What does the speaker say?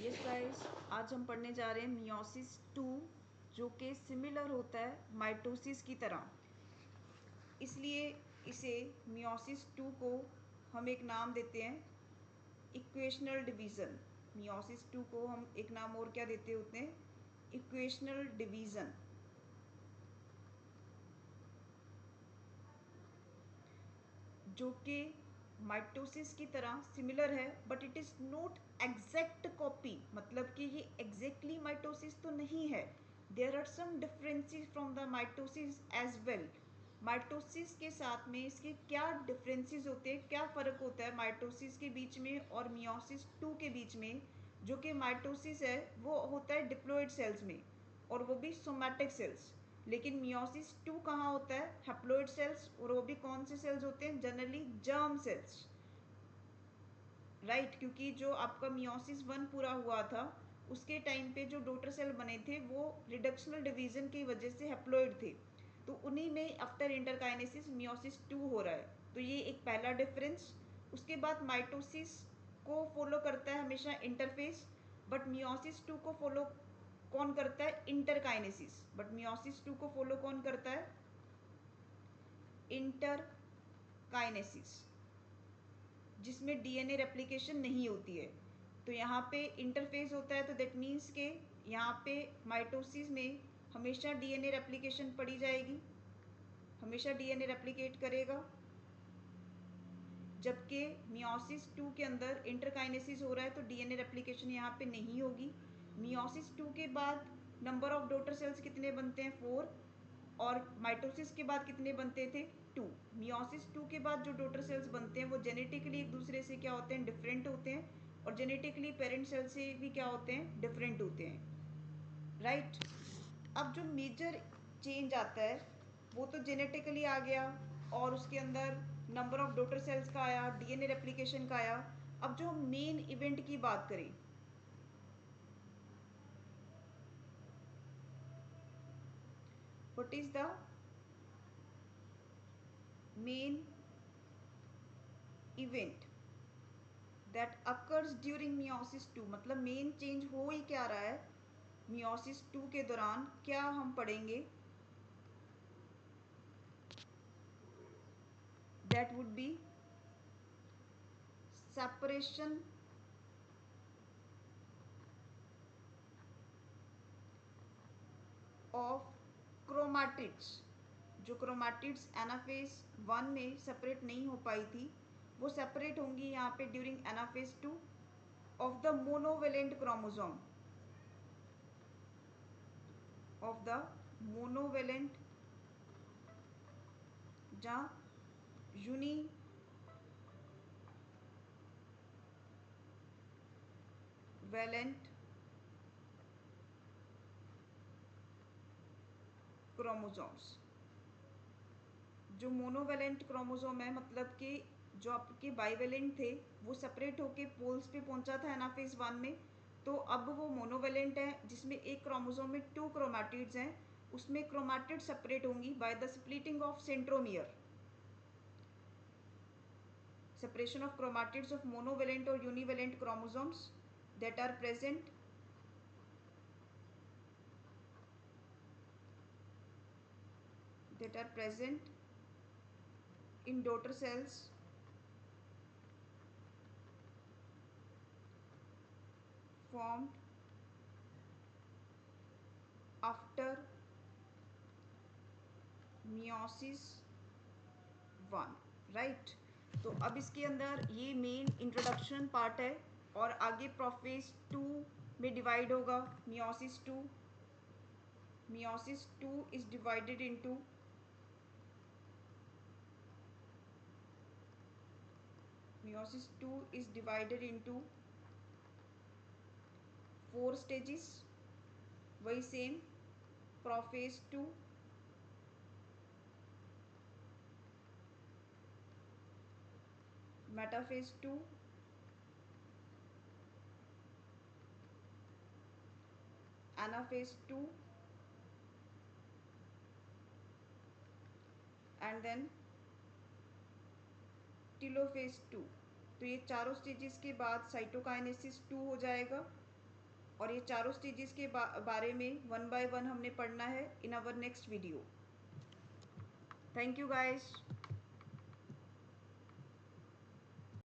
Yes guys, आज हम पढ़ने जा रहे हैं मियोसिस 2, जो कि सिमिलर होता है माइटोसिस की तरह। इसलिए इसे मियोसिस 2 को हम एक नाम देते हैं इक्वेशनल डिवीज़न। मियोसिस 2 को हम एक नाम और क्या देते होते हैं? Equational division. जो कि माइटोसिस की तरह सिमिलर है, but it is not exact copy. मतलब कि ये एग्जैक्टली माइटोसिस तो नहीं है। There are some differences from the mitosis as well. Mitosis के साथ में इसके क्या डिफरेंसेस होते हैं, क्या फ़र्क होता है माइटोसिस के बीच में और मियोसिस 2 के बीच में? जो कि माइटोसिस है वो होता है डिप्लॉइड सेल्स में, और वो भी सोमैटिक सेल्स। लेकिन मियोसिस 2 कहाँ होता है? Haploid cells. और वो भी कौन से सेल्स होते हैं? Generally germ cells, right. क्योंकि जो आपका मियोसिस 1 पूरा हुआ था उसके टाइम पे जो डॉटर सेल बने थे वो रिडक्शनल डिवीजन की वजह से हैप्लॉइड थे, तो उन्हीं में आफ्टर इंटरकाइनेसिस मियोसिस 2 हो रहा है। तो ये एक पहला डिफरेंस। उसके बाद माइटोसिस को फॉलो करता है हमेशा इंटरफेस, बट मियोसिस 2 को फॉलो कौन करता है? इंटरकाइनेसिस। बट मियोसिस 2 को फॉलो कौन करता है? इंटरकाइनेसिस, जिसमें डीएनए रेप्लिकेशन नहीं होती है। तो यहाँ पे इंटरफेस होता है, तो दैट मीन्स के यहाँ पे माइटोसिस में हमेशा डीएनए रेप्लिकेशन पड़ी जाएगी, हमेशा डीएनए रेप्लिकेट करेगा। जबकि मियोसिस 2 के अंदर इंटरकाइनेसिस हो रहा है तो डीएनए रेप्लिकेशन यहाँ पे नहीं होगी। मियोसिस 2 के बाद नंबर ऑफ डॉटर सेल्स कितने बनते हैं? 4। और माइटोसिस के बाद कितने बनते थे? 2। मियोसिस 2 के बाद जो डॉटर सेल्स बनते हैं वो जेनेटिकली एक दूसरे से क्या होते हैं? डिफरेंट होते हैं, और जेनेटिकली पेरेंट सेल से भी क्या होते हैं? डिफरेंट होते हैं, राइट। अब जो मेजर चेंज आता है वो तो जेनेटिकली आ गया, और उसके अंदर नंबर ऑफ डॉटर सेल्स का आया, डीएनए रेप्लिकेशन का आया। अब जो हम मेन इवेंट की बात करें, what is the main event that occurs during meiosis 2? मतलब मेन चेंज हो ही क्या रहा है मियोसिस 2 के दौरान? क्या हम पढ़ेंगे? That would be separation of chromatids. जो क्रोमैटिड्स एनाफेज 1 में सेपरेट नहीं हो पाई थी वो सेपरेट होंगी यहाँ पे during anaphase 2 of the monovalent chromosome, of the monovalent, जहाँ यूनिवेलेंट क्रोमोसोम्स। जो मोनोवेलेंट क्रोमोसोम है, मतलब कि जो आपके बाइवेलेंट थे वो सेपरेट होके पोल्स पे पहुंचा था एनाफेज 1 में, तो अब वो मोनोवेलेंट है जिसमें एक क्रोमोसोम में 2 क्रोमैटिड्स हैं। उसमें क्रोमैटिड सेपरेट होंगी by the splitting of centromere. Separation of chromatids of monovalent और यूनिवेलेंट chromosomes that are present in daughter cells formed after meiosis 1, right. तो अब इसके अंदर ये मेन इंट्रोडक्शन पार्ट है, और आगे प्रोफेज 2 में डिवाइड होगा। meiosis 2 is divided into meiosis 2 is divided into 4 stages। वही same prophase 2, metaphase 2, anaphase 2 and then telophase 2। तो ये चारों स्टेजेस के बाद साइटोकाइनेसिस 2 हो जाएगा, और ये चारों स्टेजेस के बारे में वन बाय वन हमने पढ़ना है in our next video. Thank you guys.